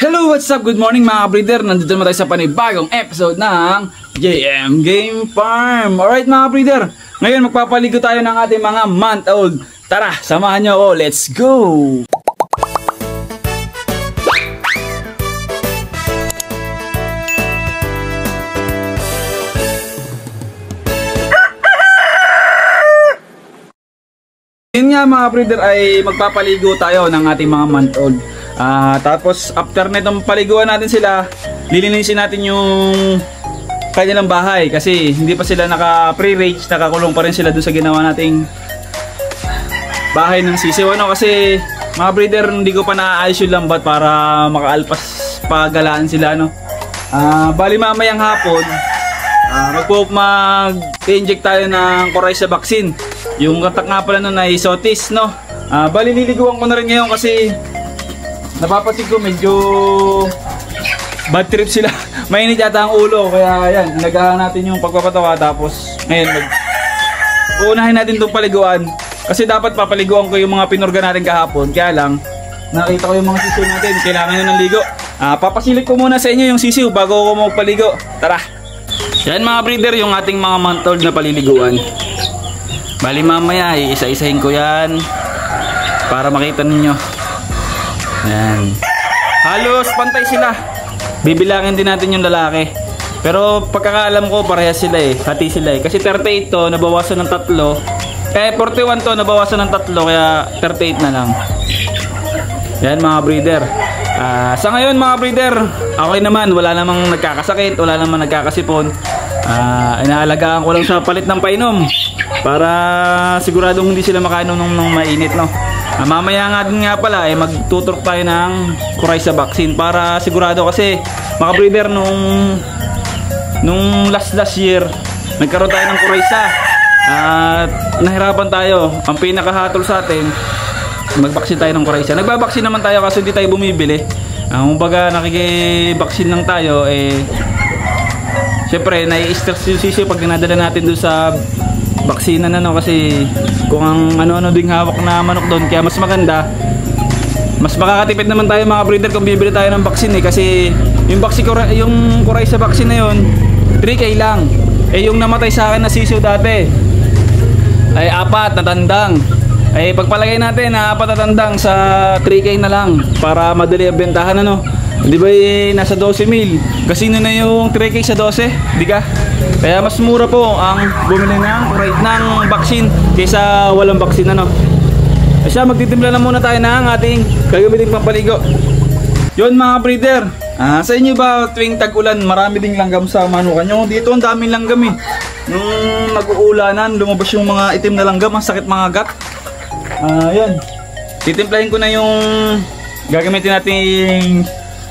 Hello, what's up? Good morning mga breeder. Nandito naman tayo sa panibagong episode ng JM Game Farm. Alright mga breeder, ngayon magpapaligo tayo ng ating mga month-old. Tara, samahan nyo ako. Let's go! Yun nga mga breeder ay magpapaligo tayo ng ating mga month-old. Tapos after nitong paliguan natin sila, lilinisin natin yung kanilang bahay kasi hindi pa sila naka-pre-range, nakakulong pa rin sila doon sa ginawa nating bahay ng sisiw. Kasi mga breeder, hindi ko pa naayos yung lambat para makaalpas pagalaan sila. Bali mamayang hapon, mag-inject tayo ng Coryza vaccine. Yung katak nga pala nun ay Sotis, bali liliguan ko na rin ngayon kasi napapansin ko medyo bad trip sila. Mainit yata ang ulo. Kaya yan, nagahan natin yung pagpapatawa. Tapos ngayon uunahin natin itong paliguan. Kasi dapat papaliguan ko yung mga pinurga natin kahapon. Kaya lang, nakita ko yung mga sisiw natin, kailangan nyo ng ligo. Papasilip ko muna sa inyo yung sisiw bago ako magpaligo. Tara! Yan mga breeder, yung ating mga month-old na paliliguan. Bali mamaya, isa-isahin ko yan para makita ninyo. Ayan. Halos pantay sila. Bibilangin din natin yung lalaki. Pero pagkakaalam ko parehas sila hati sila kasi 38 to, nabawasan ng 3. 41 to, nabawasan ng 3, kaya 38 na lang. Yan mga breeder. Sa ngayon mga breeder, okay naman, wala namang nagkakasakit, wala namang nagkakasipon. Inaalagaan ko lang sa palit ng painom para siguradong hindi sila makainom ng mainit, mamaya nga din nga pala magtuturok tayo ng Coryza vaccine para sigurado kasi mga breeder nung last year nagkaroon tayo ng Coryza at nahirapan tayo. Ang pinakahatol sa atin magbaksin tayo ng Coryza. Nagbabaksin naman tayo kasi hindi tayo bumibili. Kumbaga nakikibaksin lang tayo syempre nai-stress yung sisiyo pag dinadala natin doon sa baksina kasi kung ang ano-ano ding hawak na manok doon, kaya mas maganda, mas makakatipid naman tayo mga breeder kung bibili tayo ng vaccine kasi yung Coryza vaccine na yun 3K lang. Yung namatay sa akin na sisiw dati ay 4 na tandang. Pagpalagay natin na 4 na tandang sa 3K na lang para madali ang bentahan. Di ba nasa 12,000? Kasino na yung 3K sa 12? Di ka? Kaya mas mura po ang bumili ng vaccine kaysa walang vaccine. Siya, magtitimpla na muna tayo ng ating gagamitin pampaligo. Yun mga breeder, sa inyo ba tuwing tag-ulan marami ding langgam sa manukan nyo? Dito ang daming langgam Nung nag-uulanan, lumabas yung mga itim na langgam, ang sakit mga gat. Yun, titimplahin ko na yung gagamitin nating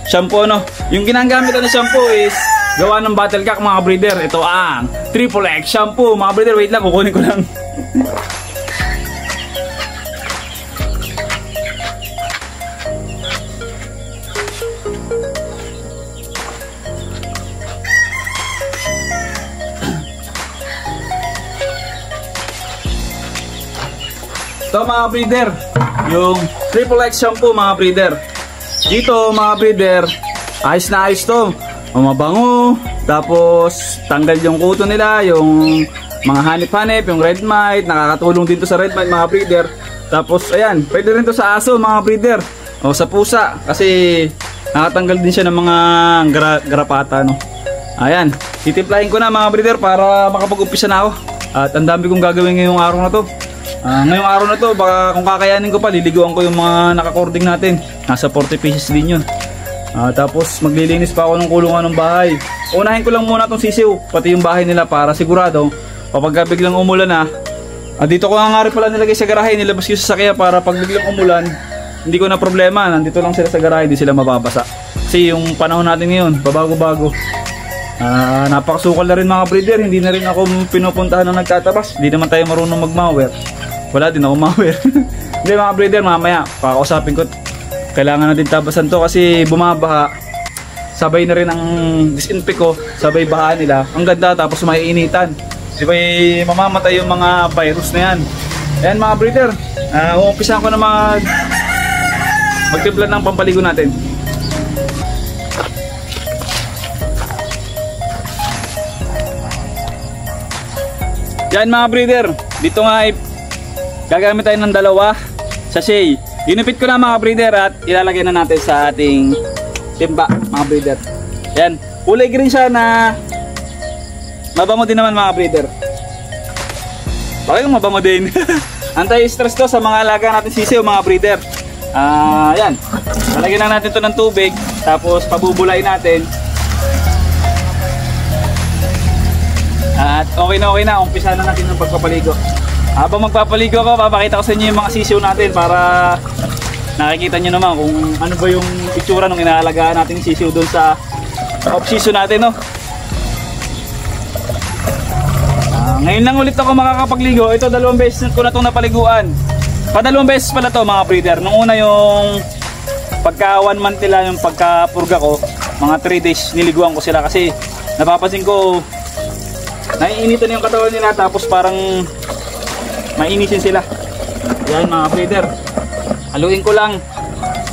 shampoo. Yung ginagamit na shampoo is gawa ng Battlecock mga breeder. Ito ang Triple X shampoo mga breeder. Wait lang, kukunin ko lang. Ito mga breeder, yung Triple X shampoo mga breeder. Dito mga breeder, ayos na ayos to. Mabango, tapos tanggal yung kuto nila, yung mga hanip-hanip, yung red mite, nakakatulong din to sa red mite mga breeder. Tapos ayan, pwede rin to sa aso mga breeder, o sa pusa kasi nakatanggal din siya ng mga garapata. Ayan, titimplahin ko na mga breeder para makapag-umpisa na ako. At ang dami kong gagawin ngayong araw na to. Ngayong araw na to, baka kung kakayanin ko pa, liliguan ko yung mga nakakording natin. Nasa 40 pieces din yun. Tapos maglilinis pa ako ng kulungan ng bahay. Unahin ko lang muna itong sisiw, pati yung bahay nila para sigurado kapag biglang umulan dito ko nga rin pala nilagay sa garahe, nilabas ko sa sakya para pag biglang umulan hindi ko na problema, nandito lang sila sa garahe, hindi sila mababasa. Kasi yung panahon natin ngayon, babago-bago. Napakasukal na rin mga breeder, hindi na rin ako pinupuntahan ng nagtatabas. Hindi naman tayo marunong mag-mower. Wala din ako mower. Hindi mga breeder, mamaya kakausapin ko. Kailangan natin tabasan to kasi bumabaha. Sabay na rin ang disinfect ko, sabay baha nila. Ang ganda, tapos maiinitan. Di ba mamamatay yung mga virus na yan. Ayan mga breeder, umpisahan ko na magtimpla ng pampaligo natin. Yan mga breeder, dito nga ay gagamit tayo ng dalawa sachet. Ginupit ko na mga breeder at ilalagay na natin sa ating timba mga breeder. Yan, kulay green siya na mabango din naman mga breeder. Bakit mabango din? Anti-stress to sa mga alaga natin sisiw mga breeder. Yan, lalagyan na natin to ng tubig, tapos pabubulain natin. At okay na, umpisa na natin ng pagpapaligo. Habang magpapaligo ko, papakita ko sa inyo yung mga sisiw natin para nakikita nyo naman kung ano ba yung itsura nung inaalagaan natin yung sisiw doon sa off-season natin, no? Ngayon lang ulit ako makakapagligo. Ito, 2 beses ko na itong napaliguan. 2 beses pala to mga breeder. Nung una yung pagka 1 month nila, yung pagka-purga ko, mga 3 days niliguan ko sila kasi napapansin ko naiinitan yung katawan nila, tapos parang mainisin sila. Yan mga breeder, haluin ko lang,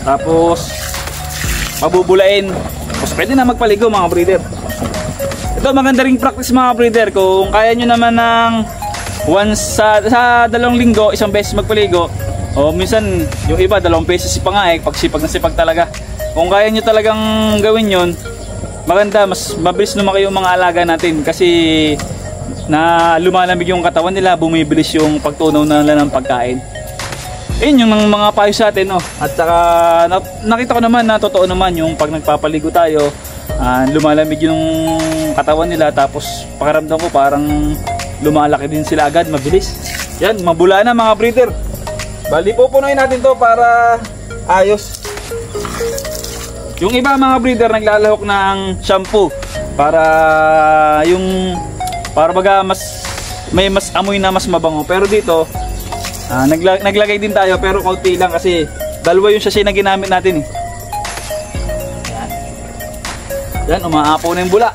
tapos pabubulain, tapos pwede na magpaligo mga breeder. Ito maganda ring practice mga breeder. Kung kaya nyo naman ng once sa 2 linggo, 1 beses magpaligo, o minsan yung iba 2 beses pa nga pag sipag na sipag talaga. Kung kaya nyo talagang gawin yun, maganda, mas mabilis lumaki yung mga alaga natin kasi na lumalamig yung katawan nila, bumibilis yung pagtunaw nila ng pagkain. Yun yung mga payo sa atin, no? At saka nakita ko naman na totoo naman yung pag nagpapaligo tayo, lumalamig yung katawan nila, tapos pakiramdam ko parang lumalaki din sila agad, mabilis. Yan, mabula na mga breeder. Bali pupunuin natin to para ayos. Yung iba mga breeder naglalahok ng shampoo para baga may mas amoy na mas mabango. Pero dito naglagay din tayo, pero kaunti lang kasi 2 yung sachet na ginamit natin. Yan, umaapaw na yung bula.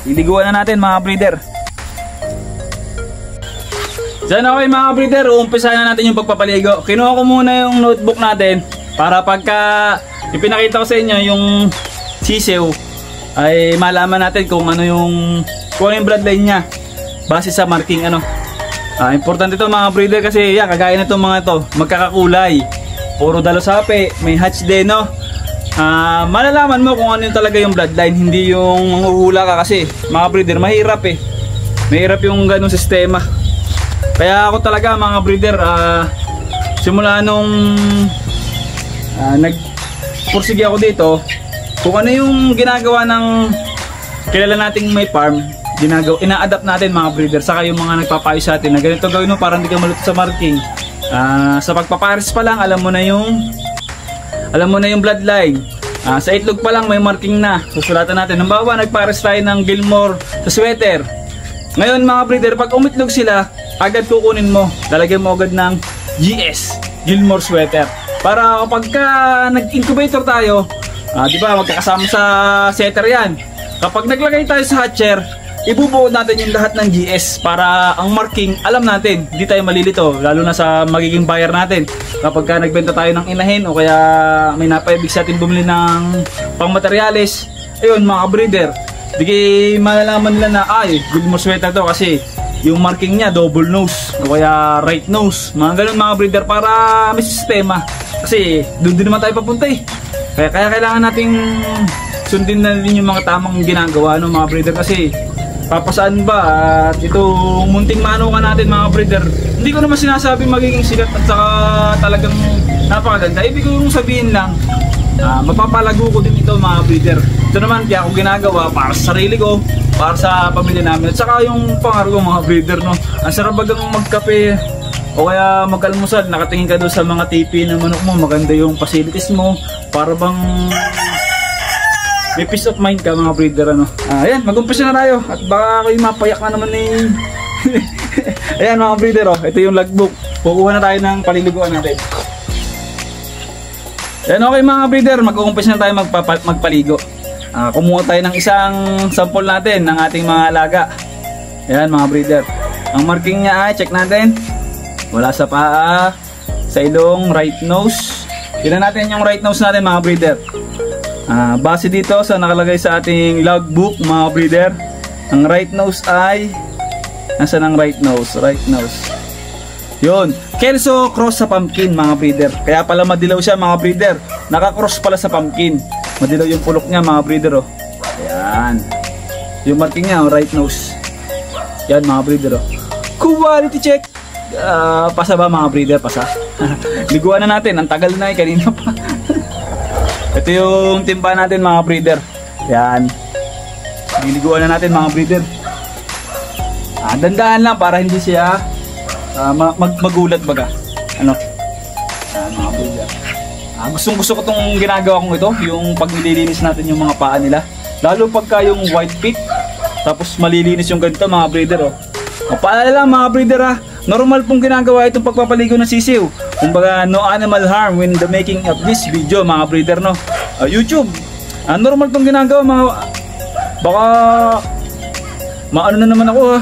Iliguan na natin mga breeder. Diyan okay mga breeder, uumpisahan na natin yung pagpapaligo. Kinuha ko muna yung notebook natin para pagka ipinakita ko sa inyo yung sisiw ay malaman natin kung ano yung bloodline niya base sa marking importante ito mga breeder kasi yan, kagaya na itong mga ito, magkakakulay, puro dalosape, may hatch din, no? Malalaman mo kung ano yung talaga yung bloodline, hindi yung manghuhula ka kasi mga breeder, mahirap mahirap yung ganung sistema. Kaya ako talaga mga breeder, simula nung nagpursige ako dito, kung ano yung ginagawa ng kilala nating may farm, ina-adapt natin mga breeder. Saka yung mga nagpapayo sa atin na ganito gawin mo para hindi ka maluto sa marking. Sa pagpapares pa lang alam mo na yung bloodline. Sa itlog pa lang may marking na, susulatan natin. Halimbawa nagpares tayo ng Gilmore sa sweater. Ngayon mga breeder, pag umitlog sila, agad kukunin mo, lalagyan mo agad ng GS, Gilmore sweater, para kapag nag-incubator tayo, di ba magkakasama sa setter yan. Kapag naglagay tayo sa hatcher, ibubuo natin yung lahat ng GS para ang marking alam natin, hindi tayo malilito, lalo na sa magiging buyer natin. Kapag nagbenta tayo ng inahin o kaya may napaibig sa atin bumili ng pangmaterials, ayun mga breeder, di malalaman nila na Gilmore sweater to kasi yung marking niya double nose o kaya right nose, mga ganun mga breeder, para may sistema kasi doon din naman tayo papunta kaya kailangan nating sundin na din yung mga tamang ginagawa mga breeder kasi papasaan ba at itong munting manukan natin mga breeder, hindi ko naman sinasabi magiging sikat at saka talagang napakaganda. Ibig kong sabihin lang, mapapalago ko din ito mga breeder. Ito naman kaya ako ginagawa para sa sarili ko, para sa pamilya namin, at saka yung pangarap ko mga breeder, no? Ang sarap bagang magkape o kaya mag-almusal, nakatingin ka doon sa mga TV ng manok mo, maganda yung facilities mo, para bang may peace of mind ka mga breeder, ayan, mag-umpisa na tayo at baka kayo mapayak na naman ayan mga breeder, ito yung logbook. Kukuha na tayo ng paliliguan natin. Ayan, okay mga breeder, mag-umpisa na tayo magpaligo. Kumuha tayo ng isang sample natin ng ating mga alaga. Ayan mga breeder, ang marking niya check natin, wala sa paa, sa ilong, right nose. Tignan natin yung right nose natin mga breeder. Base dito sa nakalagay sa ating logbook mga breeder, Ang right nose ay, nasaan ang right nose? Right nose. Yun. Kelso cross sa pumpkin mga breeder. Kaya pala madilaw siya mga breeder. Naka-cross pala sa pumpkin. Madilaw yung pulok niya mga breeder oh. Ayan. Yung marking niya oh, right nose. Yan mga breeder oh. Quality check. Pasa ba mga breeder? Pasa. Liguan na natin. Ang tagal na eh. Kanina pa. Ito yung timba natin mga breeder. Yan. Liliguan na natin mga breeder. Dandaan lang para hindi siya magulat baga. Ano? Mga breeder. Gusto ko itong ginagawa kong ito. Yung pag nililinis natin yung mga paa nila. Lalo pagka yung white peak. Tapos malilinis yung ganito mga breeder. Paalala lang mga breeder ha. Normal pong ginagawa itong pagpapaligo ng sisiw. Kumbaga no animal harm when the making of this video mga breeder no. YouTube. Normal tong ginagawa mga. Baka maano na naman ako ha.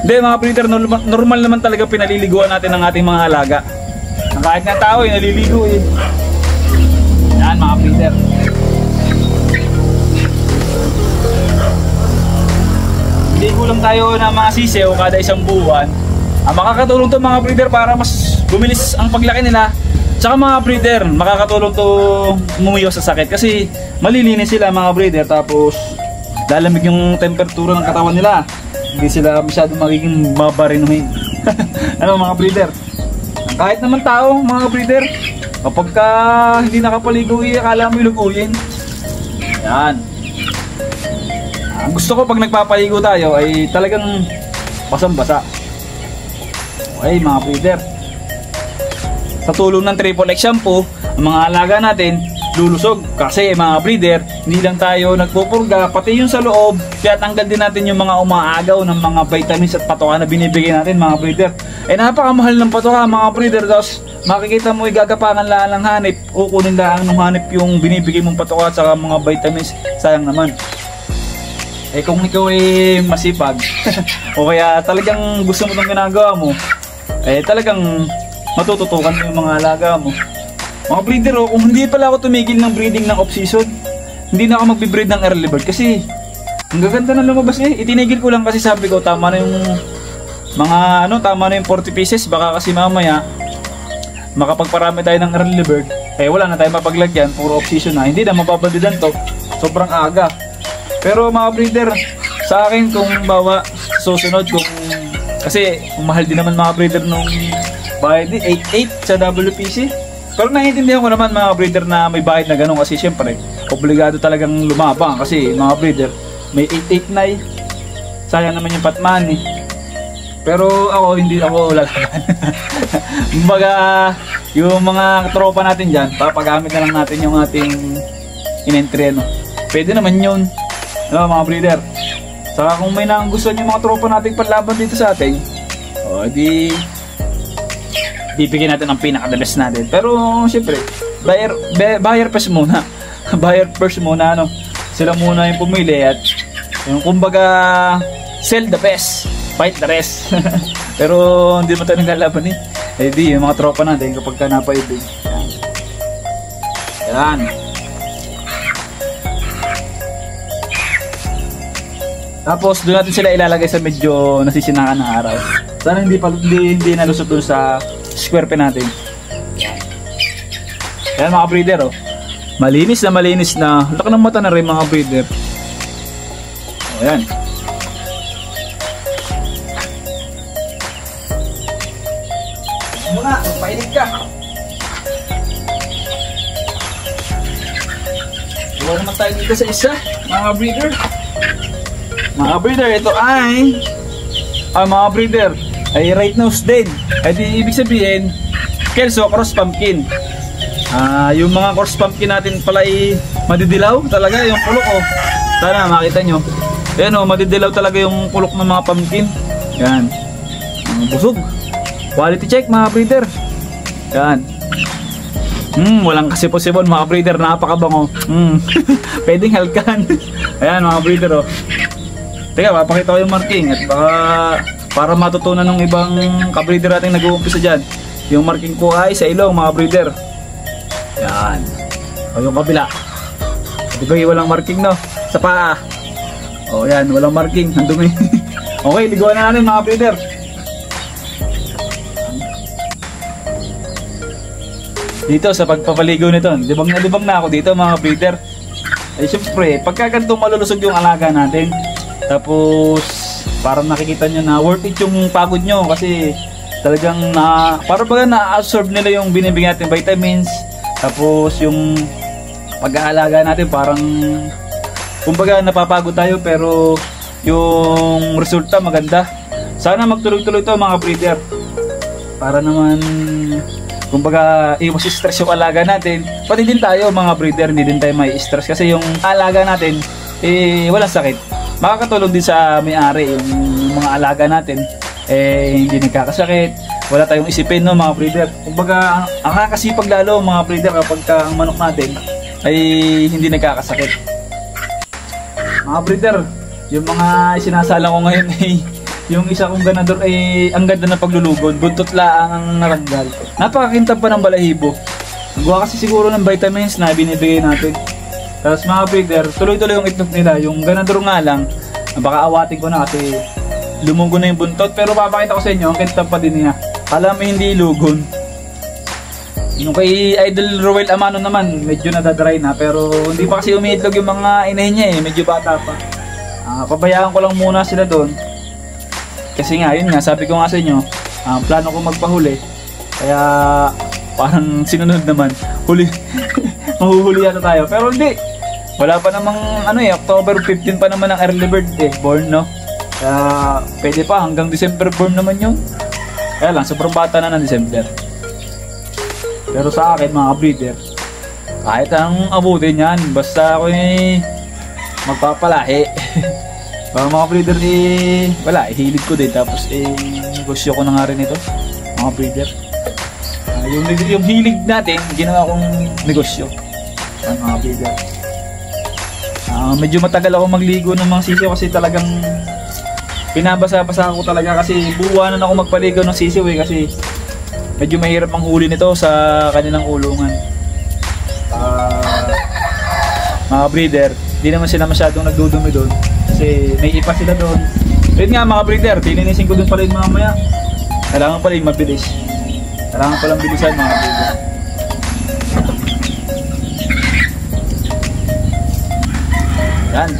Hindi mga breeder, normal naman talaga pinaliliguan natin ng ating mga alaga. Kahit na tao eh, naliligo eh. Yan mga breeder. Ligo lang tayo ng mga sisiw kada isang buwan. Makakatulong to mga breeder para mas bumilis ang paglaki nila. Tsaka mga breeder, makakatulong to umumiwas sa sakit kasi malilinis sila mga breeder tapos lalamig yung temperatura ng katawan nila. Hindi sila masyadong magiging babarinuhin. Ano mga breeder? Kahit naman tao mga breeder, kapag hindi nakapaligo akala mo iluguyin. Yan. Gusto ko pag nagpapaligo tayo ay talagang basang-basa. Okay mga breeder. Sa tulong ng Triple X shampoo, ang mga alaga natin lulusog kasi mga breeder, hindi lang tayo nagpupurga pati yung sa loob, kaya tanggal din natin yung mga umaagaw ng mga vitamins at patoka na binibigay natin mga breeder. Napakamahal ng patoka mga breeder, tapos makikita mo igagapangan lang ng hanip, kukunin lang ng hanip yung binibigay mong patoka at saka mga vitamins, sayang naman. Kung ikaw ay masipag o kaya talagang gusto mo itong ginagawa mo, talagang matututukan mo yung mga alaga mo. Mga breeder kung hindi pala ako tumigil ng breeding ng off-season, hindi na ako magbe-breed ng early bird kasi ang gaganda na lumabas eh. Itinigil ko lang kasi sabi ko tama na yung mga tama na yung 40 pieces, baka kasi mamaya makapagparami tayo ng early bird, wala na tayo mapaglagyan, puro off-season na, hindi na mapapandidan to, sobrang aga. Pero mga breeder, sa akin kung bawa susunod kasi mahal din naman mga breeder nung bayad 8.8 sa WPC. Pero naiintindihan ko naman mga breeder na may bayad na gano'n kasi syempre obligado talagang lumabang kasi mga breeder may 8.8 na eh. Sayang naman yung patman eh. Pero ako hindi ako lalaban. Kumbaga yung mga tropa natin dyan, papagamit na lang natin yung ating in-entry Pwede naman yun mga breeder. Saka kung may nagustuhan yung mga tropa natin panlaban dito sa atin, di bibigyan natin ang pinaka-the best natin. Pero syempre, buyer first muna. Buyer first muna Sila muna yung pumili at yung kumbaga sell the best, fight the rest. Pero hindi mo tayo naglalaban di yung mga tropa natin kapag ka napaibig. Yan. Tapos doon natin sila ilalagay sa medyo nasisinakan ng araw. Sana hindi nalusot doon sa square pen natin. Yan mga breeder malinis na. Laki ng mata na rin mga breeder. Ayan. Muna, painit ka. Iwan naman tayo dito sa isa mga breeder. Mga breeder, ito ay mga breeder ay right nose din. Di ibig sabihin Kelso cross pumpkin. Yung mga cross pumpkin natin pala ay madidilaw talaga yung pulok Sana makita nyo. Ayan madidilaw talaga yung pulok ng mga pumpkin. Yan. Busog. Quality check mga breeder. Yan. Walang kasipon-sipon mga breeder, napakabango. Pwedeng halkan. Ayan mga breeder Teka, papakita ko yung marking at baka para matutunan ng ibang kabreeder natin nag-uumpisa dyan. Yung marking ko ay sa ilong mga breeder. Yan. O yung kabila. Di ba walang marking Sa paa. Oh, yan, walang marking, ang dumi. Okay, ligawan na natin mga breeder. Dito sa pagpapaligo nito, libang na ako dito mga breeder. Eh syempre, pagka ganitong malulusog yung alaga natin, tapos parang nakikita nyo na worth it yung pagod nyo kasi talagang parang baga na-absorb nila yung binibigyan natin vitamins, tapos yung pag-aalaga natin parang kumbaga napapagod tayo pero yung resulta maganda. Sana magtuloy-tuloy to mga breeder para naman kumbaga iwas stress yung alaga natin, pati din tayo mga breeder hindi din tayo may stress kasi yung alaga natin walang sakit, makakatulong din sa may-ari yung mga alaga natin hindi nagkakasakit, wala tayong isipin no mga breeder. Kumbaga ang kakasipag lalo mga breeder kapag ang manok natin ay hindi nagkakasakit. Mga breeder, yung mga sinasala ko ngayon yung isa kong ganador ang ganda ng paglulugod, buntot laang ang naranggal. Napakakintab pa ng balahibo. Gawa kasi siguro ng vitamins na binibigay natin. Tapos mga breeder, tuloy-tuloy yung itlog nila. Yung ganador nga lang, baka awatin ko na kasi lumugo na yung buntot. Pero papakita ko sa inyo, ang kintab pa din niya. Kala mo hindi lugon. Yung kay Idol Roel Amano naman, medyo nadadry na. Pero hindi pa kasi umiitlog yung mga inahin niya medyo bata pa. Pabayaan ko lang muna sila doon. Kasi nga, yun nga, sabi ko nga sa inyo, plano ko magpahuli. Kaya, parang sinunod naman. Huli, mahuhuli yata tayo. Pero hindi. Wala pa namang, October 15 pa naman ang early bird born, no? Kaya, pwede pa, hanggang December born naman yun. Kaya lang, sobrang bata na ng December. Pero sa akin, mga breeder, kahit anong abutin yan, basta ako magpapalahi. Para mga breeder wala, hilig ko din. Tapos negosyo ko na nga rin ito mga breeder. Yung hilig natin ginawa kong negosyo mga breeder. Medyo matagal ako magligo ng mga sisiw kasi talagang pinabasa-basa ako talaga kasi buwanan ako magpaligo ng sisiw kasi medyo mahirap ang huli nito sa kanilang kulungan. Mga breeder, di naman sila masyadong nagdudumi doon kasi may ipa sila doon. Yun nga mga breeder, tilinisin ko doon pala yung mamaya. Kailangan pala yung mabilis. Kailangan palang bilisan mga breeder. Yan.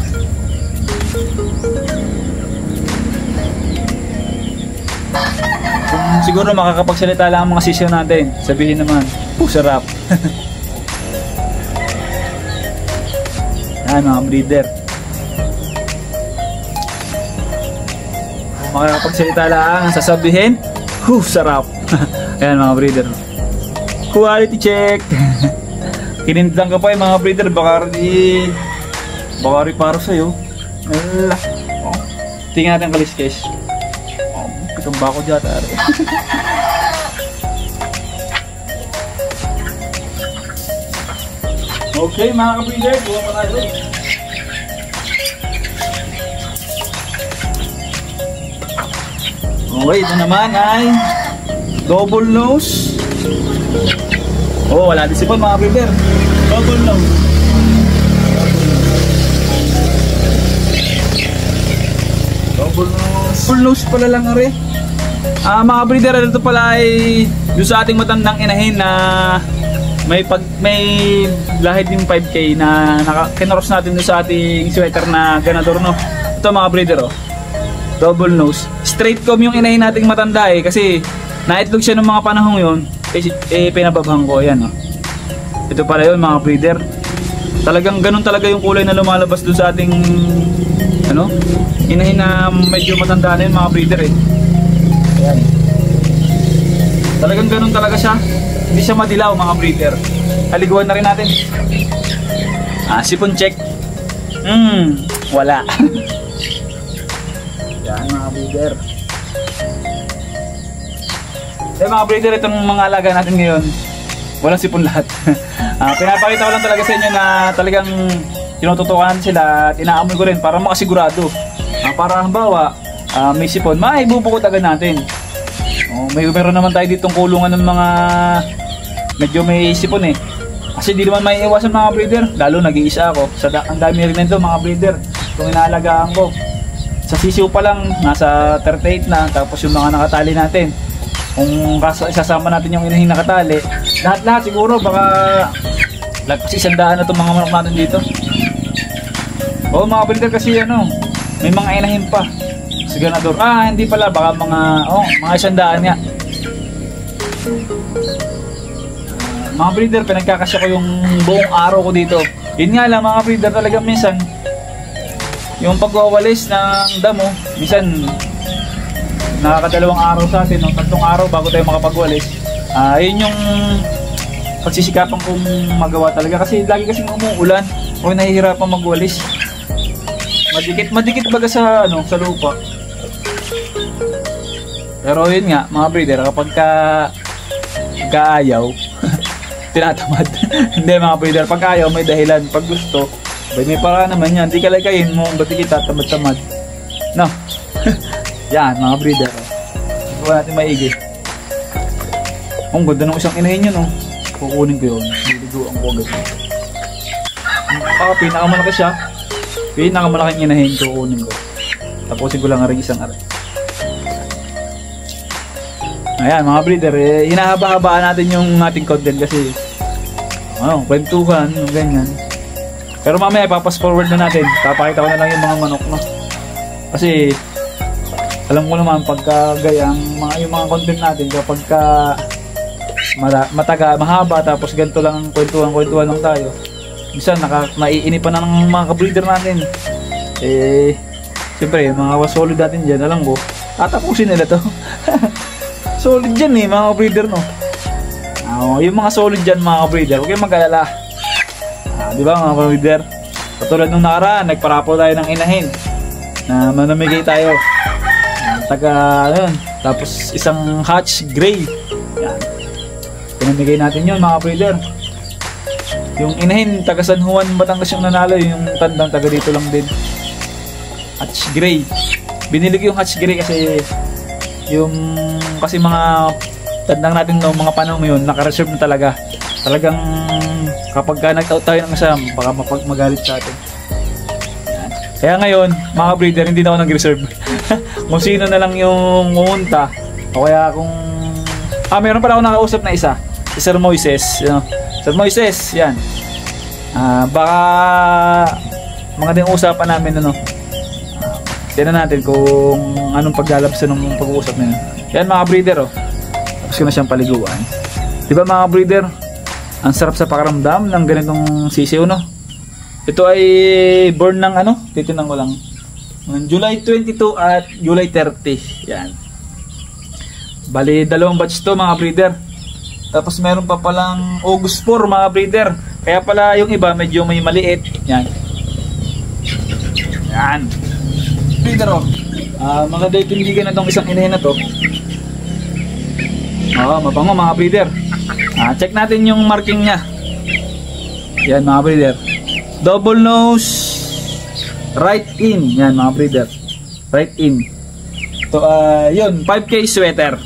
Kung siguro makakapagsalita lang ang mga sisiyo natin, sabihin naman, sarap. Yan mga breeder. Makakapagsalita lang ang sasabihin, sarap. Ayan mga breeder, quality check. Kinintang ka pa yung mga breeder, baka para sa'yo. Tingnan natin kaliskes. Pitong bako dyan okay mga breeder, buwan pa tayo. Okay, ito naman ay double nose. Wala din sipon mga breeder. Double nose. Double nose. Full nose pala lang rin. Mga breeder, ito pala ay doon sa ating matandang inahin na may lahid yung 5K na kinaros natin doon sa ating sweater na ganador, no? Ito mga breeder, double nose. Straight comb yung inahin nating matanda kasi naitlog siya ng mga panahong yun, pinababhang ko. Ayan, ito pala yun mga breeder. Talagang ganun talaga yung kulay na lumalabas doon sa ating inahin na medyo matanda na yun mga breeder Ayan. Talagang ganun talaga siya. Hindi siya madilaw mga breeder. Haliguan na rin natin. Sipon check. Wala. Yan mga breeder. Mga breeder, itong mga alaga natin ngayon, walang sipon lahat. Pinapakita ko lang talaga sa inyo na talagang tinututukan sila at inaamoy ko rin para makasigurado. Para halimbawa, may sipon, maibubukot agad natin. Meron naman tayo ditong kulungan ng mga medyo may sipon Kasi di naman may iwasan mga breeder, lalo nag-iisa ako. Ang dami rin nito mga breeder. itong inaalagaan ko. Sa sisiw pa lang, nasa 38 na. Tapos yung mga nakatali natin, kung isasama natin yung inahing nakatali, lahat-lahat siguro baka lagpas 100 na itong mga manok natin dito. Oo mga breeder, kasi ano, may mga inahin pa si ganador. Hindi pala, baka mga 100 nga. Mga breeder, pinagkakasya ko yung buong araw ko dito. Yun nga lang mga breeder, talaga minsan yung pagwawalis ng damo, minsan nakakadalawang araw sa atin, 3 araw bago tayo makapagwalis. Yun yung pagsisikapan kong magawa talaga, kasi lagi kasing umuulan o nahihirapan magwalis. Madikit baga sa lupa. Pero yun nga mga breeder, kapag kaayaw tinatamad. Hindi mga breeder, pag ayaw may dahilan, pag gusto may paraan naman yan. Di kalagayin mo, ba't kita tamad-tamad, no? Yan mga breeder, ito natin maigi. Ang ganda ng isang inahin yun, kukunin ko yun, niliguan ko agad. Pinakamalaki siya, pinakamalaking inahin, kukunin ko, tapusin ko lang ang isang aray. Ayan mga breeder, hinahaba-habaan natin yung ating content kasi kwentuhan, ganyan. Pero mamaya ipapass forward na natin, papakita ko na lang yung mga manok, no? Kasi alam ko naman pagka gayang yung mga content natin, kapag mahaba tapos ganito lang ang kwentuhan lang tayo, minsan maiinipan na ng mga ka-breeder natin. Siyempre mga solid natin dyan, alam ko tatapusin nila to. Solid dyan mga breeder, no? Yung mga solid dyan mga breeder, huwag kayong mag-alala. Diba mga breeder? Katulad nung nakaraan, nagparapo tayo ng inahin na manamigay tayo. Tapos isang hatch gray. Yan. Pinamigay natin yun mga breeder. Yung inahin, taga San Juan, Batangas yung nanalo. Yung tandang taga dito lang din. Hatch gray. Binili ko yung hatch gray kasi mga tandang natin mga panahon ngayon, naka-reserve na talaga. Talagang kapag nag-out tayo ng isa, baka magalit sa atin. Yan. Kaya ngayon mga breeder, hindi na ako nag-reserve. Kung sino na lang yung umunta, o kaya kung meron pala ako nakausap na isa, si Sir Moises, Sir Moises, yan. Baka mga din usapan namin, tignan natin kung anong paglalabsan ng pag-uusap na yun. Yan mga breeder, tapos ko na siyang paliguan. Diba mga breeder, ang sarap sa pakiramdam ng ganitong sisiw, no? Ito ay born ng titinan ko lang, July 22 at July 30. Yan. Bali, 2 batch to mga breeder. Tapos meron pa palang August 4 mga breeder. Kaya pala yung iba medyo may maliit. Yan. Yan. Breeder, maganda yung tindigan na itong isang inahin na to. Mabango mga breeder. Check natin yung marking nya. Yan mga breeder. Double nose, right in. Yan mga breeder, right in. Ito yun, 5K sweater.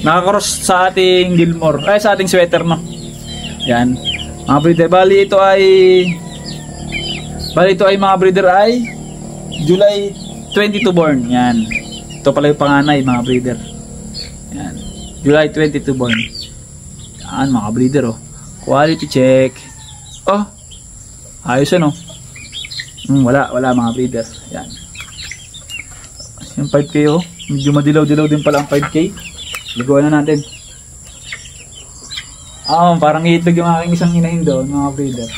Nakakross sa ating Gilmore, sa ating sweater, no? Yan mga breeder. Bali ito ay mga breeder ay July 22 born. Yan. Ito pala yung panganay mga breeder. Yan. July 22 born. Yan mga breeder, quality check. Ayos wala mga breeder. Yan. Yung 5K medyo madilaw-dilaw din pala ang 5K. Liguan na natin. Parang iitlog yung aking isang inahin doon mga breeder.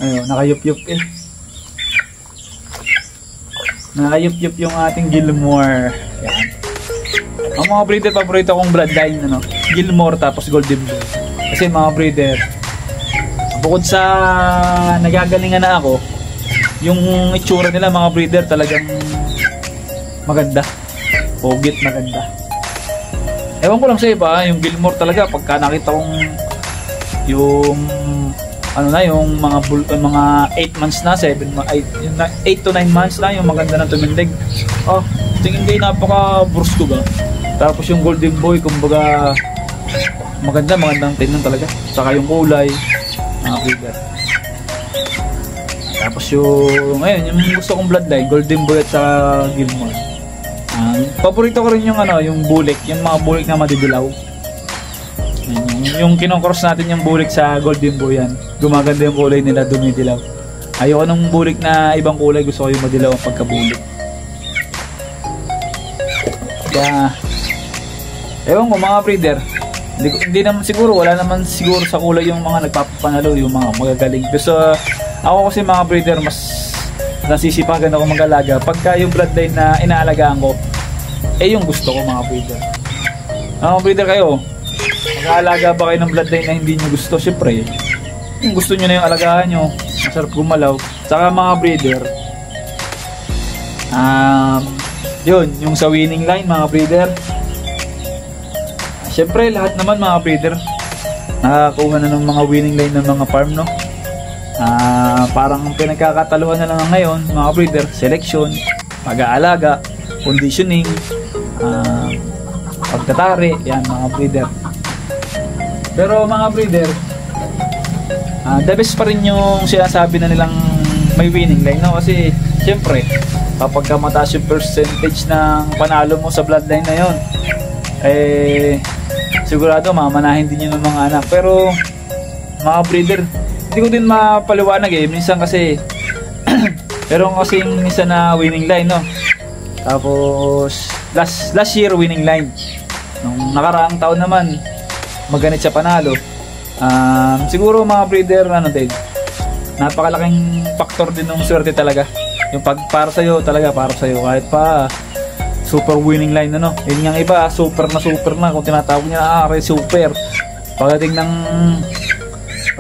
Ayun, nakayup-yup nakayup-yup yung ating Gilmore. Yan. Ang mga breeder, paborito kong bloodline, Gilmore tapos Golden Boy. Kasi mga breeder, bukod sa nagagalingan na ako, yung itsura nila mga breeder talagang maganda. Pogit, maganda. Ewan ko lang sa iba, yung Gilmore talaga pagka nakita kong yung yung mga 8 months na, 8 to 9 months na, yung maganda na tumindig. Tingin kayo napaka-brusko ba? Tapos yung Golden Boy, kumbaga magandang tingnan talaga. Saka yung kulay, mga breeder. Tapos yung, ayun, yung gusto kong bloodline, Golden Boy at saka Gilmore. Paborito ko rin yung ano, yung bulik, yung mga bulik na madidilaw. Yung kinocross natin yung bulik sa Golden Boy yan. Gumaganda yung kulay nila, dumidilaw. Ayoko nung bulik na ibang kulay, gusto ko yung madilaw ang pagkabulik. Kaya, ewan ko mga breeder, hindi naman siguro, wala naman siguro sa kulay yung mga nagpapanalo, yung mga magagaling. Gusto, ako kasi mga breeder, mas nasisipagan ako mag-alaga. Pagka yung bloodline na inaalagaan ko, yung gusto ko mga breeder. Mga breeder kayo, mag-aalaga ba kayo ng bloodline na hindi nyo gusto? Siyempre, yung gusto nyo na yung alagaan nyo, masarap gumalaw. Saka mga breeder, yun, yung sa winning line mga breeder, siyempre lahat naman mga breeder nakakakuha na ng mga winning line ng mga farm, no? Parang pinagkakataluhan na lang ngayon mga breeder, selection, pag-aalaga, conditioning, pagtatari, yan mga breeder. Pero mga breeder, the best pa rin yung sinasabi na nilang may winning line, no? Kasi siyempre kapag mataas yung percentage ng panalo mo sa bloodline na yon, sigurado mamanahin din yun ng mga anak. Pero mga breeder, hindi ko din mapaliwanag minsan kasi pero kasi minsan na winning line, no? Tapos last year winning line, nung nakaraang taon naman maganit sa panalo. Siguro mga breeder, ano din, napakalaking factor din ng swerte talaga. Yung para sa'yo talaga, para sa'yo kahit pa super winning line, ano. Yun nga iba, super na kung tinatawag niya, super. Pagdating ng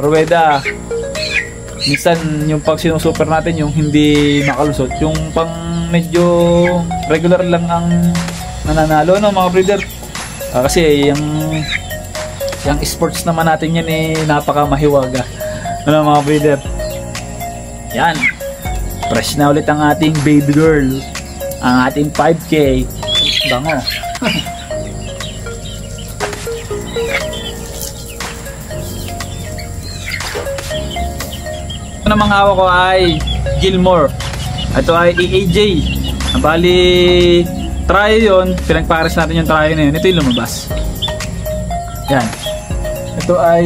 ruweda, minsan yung pag sinusuper natin, yung hindi makalusot, yung pang medyo regular lang ang nananalo, no mga breeder. Kasi yung sports naman natin yan napaka mahiwaga, ano mga breeder. Yan, fresh na ulit ang ating baby girl, ang ating 5K bango. Ito namang hawak ko ay Gilmore. Ito ay EAJ. Bali try yun, pinagpares natin yung try na yun. Ito yung lumabas. Yan, ito ay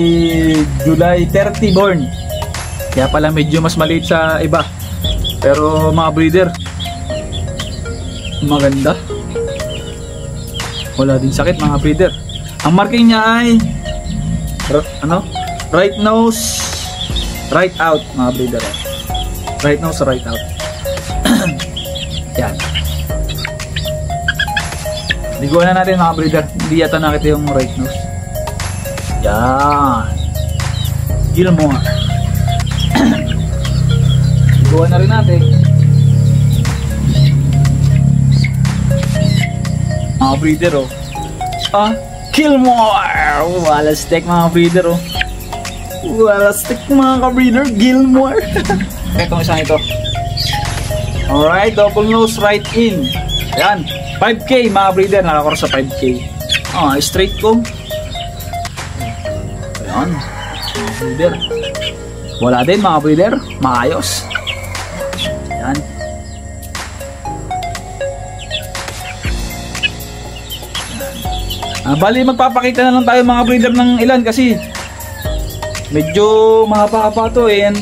July 30 born, kaya pala medyo mas maliit sa iba. Pero mga breeder, maganda, wala din sakit mga breeder. Ang marking niya ay right nose, right out mga breeder. Right nose, right out. Yan, liguan na natin mga breeder. Hindi yata nakita yung right nose. Yan, Gilmore. Liguan na rin natin mga breeder, Gilmore. Wala stick mga breeder, wala stick mga ka-breeder, Gilmore. Itong isang ito, alright, double nose, right in. Yan, 5K mga breeder, nakakor sa 5K. Straight comb. Ayan mga breeder, wala din mga breeder, maayos. Yan, bali magpapakita na lang tayo mga breeder ng ilan kasi medyo mahaba-haba to. Yan,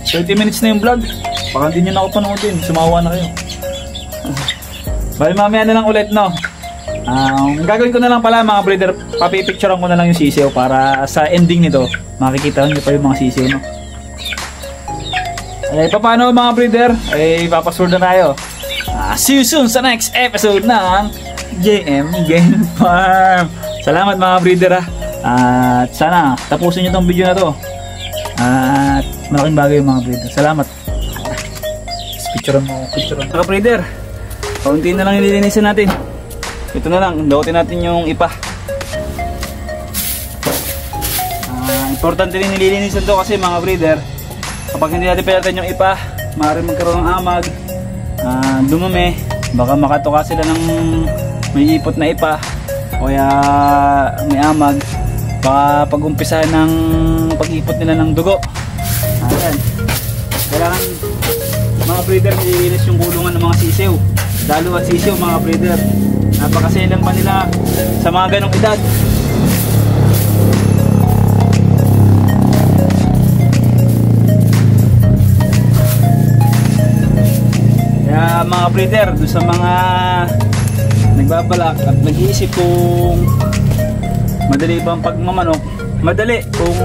30 minutes na yung vlog, baka hindi nyo na ako panoodin, sumawa na kayo. Bali mamaya na lang ulit, no? Ang gagawin ko na lang pala mga breeder, papipicturean ko na lang yung sisiyo para sa ending nito makikita nyo pa yung mga sisiyo, no? Paano mga breeder, papasword na tayo. See you soon sa next episode ng JM Game Farm. Salamat mga breeder, at sana tapusin nyo tong video na to, at malaking bagay mga breeder. Salamat. Picturean mo, mga breeder. Kaunti na lang nililinisan natin. Ito na lang, daotin natin yung ipa. Importante rin nililinisan to kasi mga breeder, kapag hindi natin pinalitan yung ipa, maaaring magkaroon ng amag, dumumi, baka makatuka sila ng may ipot na ipa o kaya may amag, baka pag-umpisahan ng pag-ipot nila ng dugo. Ayan, kailangan breeder, nilinis yung kulungan ng mga sisiw. Lalo at sisiw mga breeder. Napakaselang pa nila sa mga ganong edad. Kaya mga breeder, doon sa mga nagbabalak at nag-iisip kung madali bang pagmamanok, madali kung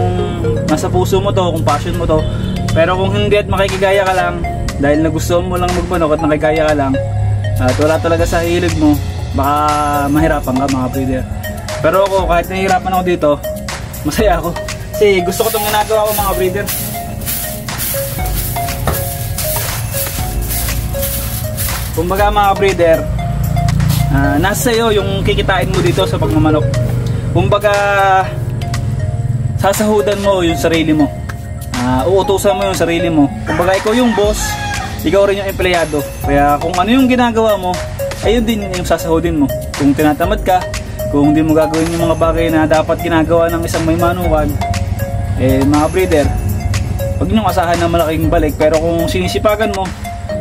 nasa puso mo to, kung passion mo to. Pero kung hindi at makikigaya ka lang dahil nagustuhan mo lang magmanok at nakikigaya ka lang at wala talaga sa hilig mo, baka mahirapan ka mga breeder. Pero ako, kahit nahihirapan ako dito, masaya ako kasi gusto ko itong ginagawa ko mga breeder. Kumbaga mga breeder, nasa iyo yung kikitain mo dito sa pagmamanok. Kumbaga sasahudan mo yung sarili mo, uutusan mo yung sarili mo. Kumbaga ikaw yung boss, ikaw rin yung empleyado. Kaya kung ano yung ginagawa mo, ayun din yung sasahudin mo. Kung tinatamad ka, kung hindi mo gagawin yung mga bagay na dapat ginagawa ng isang may manukan, mga breeder, huwag niyong asahan ng malaking balik. Pero kung sinisipagan mo,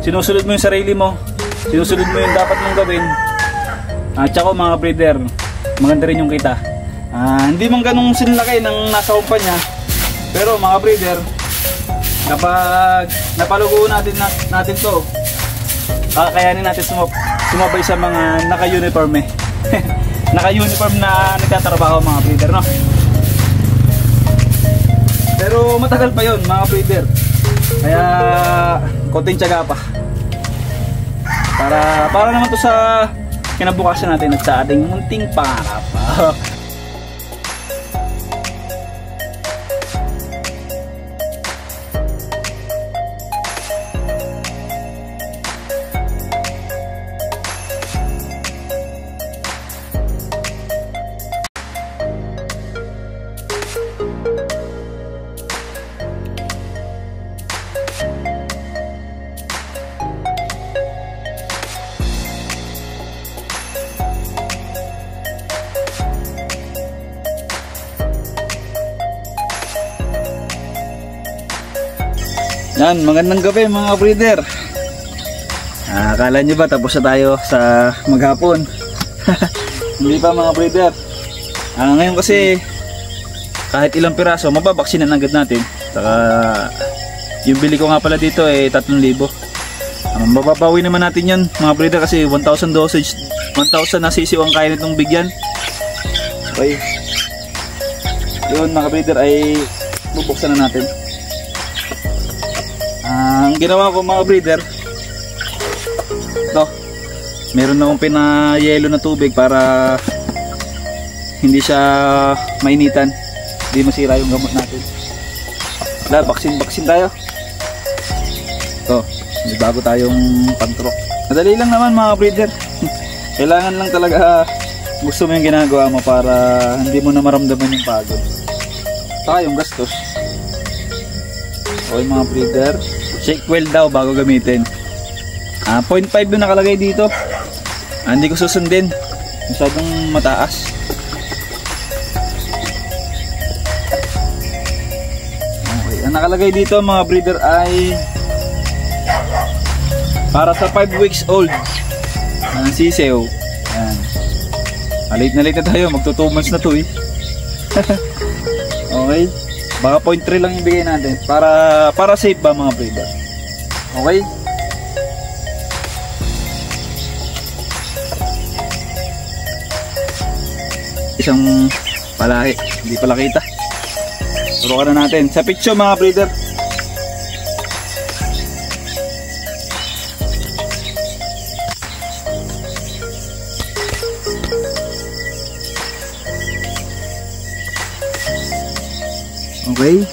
sinusunod mo yung sarili mo, sinusunod mo yung dapat mong gawin, at saka mga breeder, maganda rin yung kita. Hindi man ganung sinlaki ng nasa kumpanya, pero mga breeder, kapag napaluguan natin to, kakayanin natin sumabay sa mga naka-uniform naka-uniform na nagtatrabaho mga breeder, no? Pero matagal pa yon mga breeder, kaya konting tiyaga pa para naman to sa kinabukasan natin at sa ating munting pangarap. Yan, magandang gabi mga breeder. Akala nyo ba tapos na tayo sa maghapon? Hindi pa mga breeder. Ngayon kasi kahit ilang piraso mababaksinan agad natin. Saka yung bili ko nga pala dito 3,000. Mababawi naman natin yun mga breeder kasi 1,000 dosage, 1,000 na sisiw ang kaya nitong bigyan. Okay, yun mga breeder ay bubuksan na natin. Ang ginawa ko mga breeder, ito, meron na akong pinayelo na tubig para hindi siya mainitan, hindi masira yung gamot natin. Baksin tayo. Ito, may bago tayong pantrok. Madali lang naman mga breeder. Kailangan lang talaga gusto mo yung ginagawa mo para hindi mo na maramdaman yung pagod saka yung gastos. Okay mga breeder, shake well daw bago gamitin. 0.5 yung nakalagay dito. Hindi ko susundin, masyadong mataas. Okay, ang nakalagay dito mga breeder ay para sa 5 weeks old ng sisew. Yan. Late na tayo, magto 2 months na to eh. Okay, baka 0.3 lang yung bigay natin para safe ba mga breeder. Okay, isang palahi, hindi pala kita. Turukan na natin sa picture mga breeder. Okay,